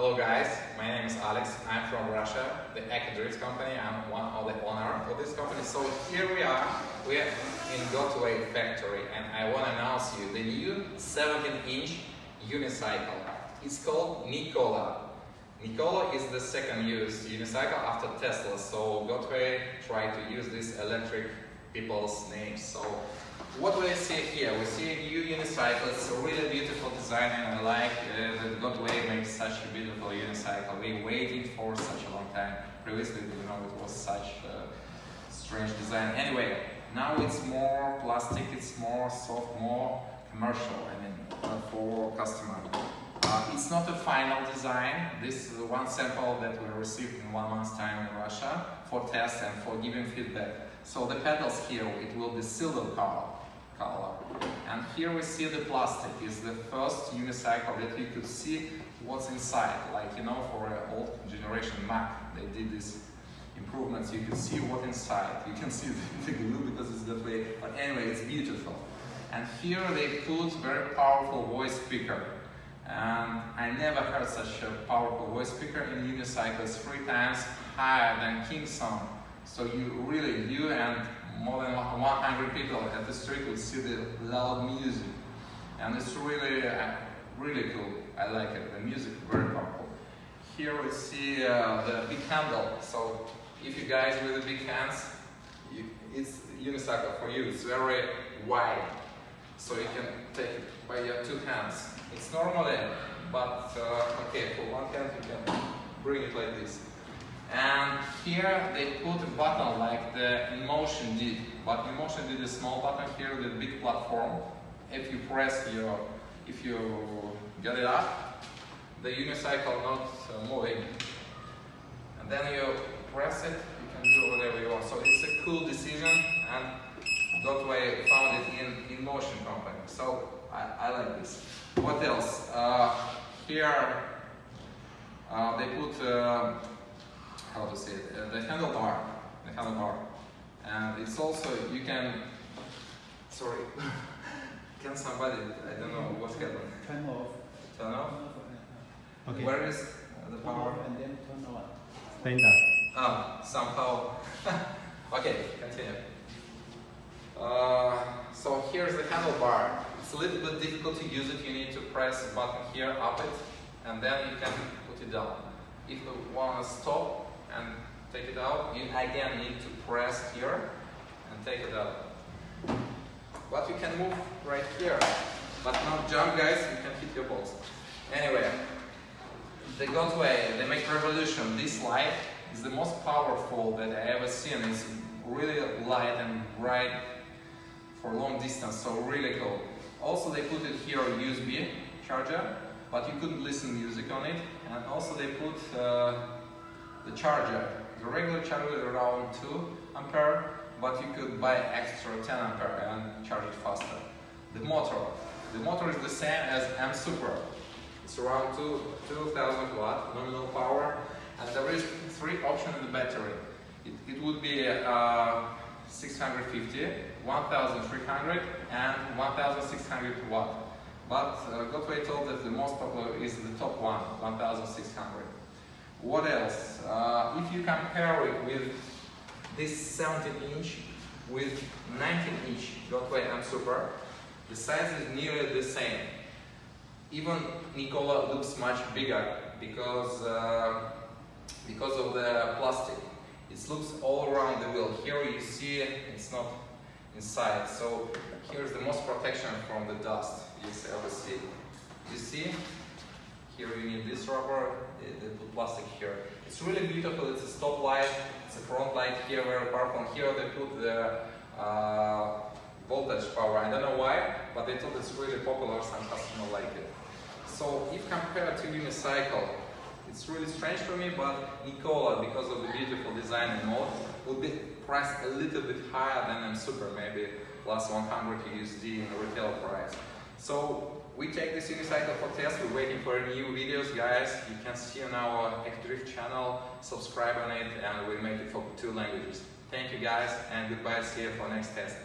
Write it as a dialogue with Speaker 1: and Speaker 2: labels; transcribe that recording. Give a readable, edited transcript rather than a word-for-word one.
Speaker 1: Hello guys, my name is Alex. I'm from Russia, the EcoDrift company. I'm one of the owner of this company. So here we are in GotWay factory, and I want to announce you the new 17-inch unicycle. It's called Nikola. Nikola is the second used unicycle after Tesla, so GotWay tried to use these electric people's names. So what we see here, we see a new unicycle. It's a really beautiful design, and I like that GotWay makes such a beautiful unicycle. We waited for such a long time. Previously, you know, it was such a strange design. Anyway, now it's more plastic, it's more soft, more commercial, I mean, for customer. It's not a final design. This is one sample that we received in 1 month's time in Russia for test and for giving feedback. So the pedals here, it will be silver color. And here we see the plastic. Is the first unicycle that you could see what's inside. Like, you know, for an old generation Mac, they did these improvements. You can see what's inside. You can see the glue because it's that way. But anyway, it's beautiful. And here they put very powerful voice speaker. And I never heard such a powerful voice speaker in unicycles, 3 times higher than King sound. So you and more than 100 people at the street will see the loud music. And it's really, really cool. I like it. The music is very powerful. Here we see the big handle. So if you guys with the big hands, it's unicycle for you. It's very wide. So you can take it by your 2 hands. It's normally, but okay, for 1 hand you can bring it like this. And here they put a button like the InMotion did, but InMotion did a small button. Here the big platform. If you press if you get it up, the unicycle not moving. And then you press it, you can do whatever you want. So it's a cool decision, and GotWay found it in InMotion company. So I like this. What else? Here they put how to say it, the handlebar, and it's also, you can, sorry, can somebody, I don't know what's happened.
Speaker 2: Turn off.
Speaker 1: Turn off?
Speaker 2: Okay.
Speaker 1: Where is the power?
Speaker 2: And then turn on.
Speaker 1: Standard. Somehow. Okay, continue. So here's the handlebar. It's a little bit difficult to use it. You need to press a button here, up it, and then you can put it down. If you want to stop and take it out, you again need to press here and take it out. But you can move right here, but not jump, guys, you can hit your balls. Anyway, the GotWay, they make revolution. This light is the most powerful that I ever seen. It's really light and bright for long distance, so really cool. Also they put it here a USB charger, but you couldn't listen music on it. And also they put the charger. The regular charger is around 2 ampere, but you could buy extra 10 ampere and charge it faster. The motor is the same as M Super. It's around 2000 watt nominal power, and there is 3 options in the battery. It would be 650, 1300 and 1600 watt. But GotWay told that the most popular is the top one, 1600. What else? If you compare it with this 17-inch with 19-inch GotWay M Super, the size is nearly the same. Even Nikola looks much bigger because of the plastic. It looks all around the wheel. Here you see it's not inside. So here's the most protection from the dust you ever see. You see? Here you need this rubber, they put plastic here. It's really beautiful. It's a stop light, it's a front light here, very powerful. Here they put the voltage power. I don't know why, but they thought it's really popular, some customers like it. So if compared to unicycle, it's really strange for me, but Nikola, because of the beautiful design and mode, would be priced a little bit higher than M Super, maybe plus 100 USD in the retail price. So we take this unicycle for test. We're waiting for new videos, guys. You can see on our EcoDrift channel, subscribe on it, and we make it for 2 languages. Thank you, guys, and goodbye. See you for next test.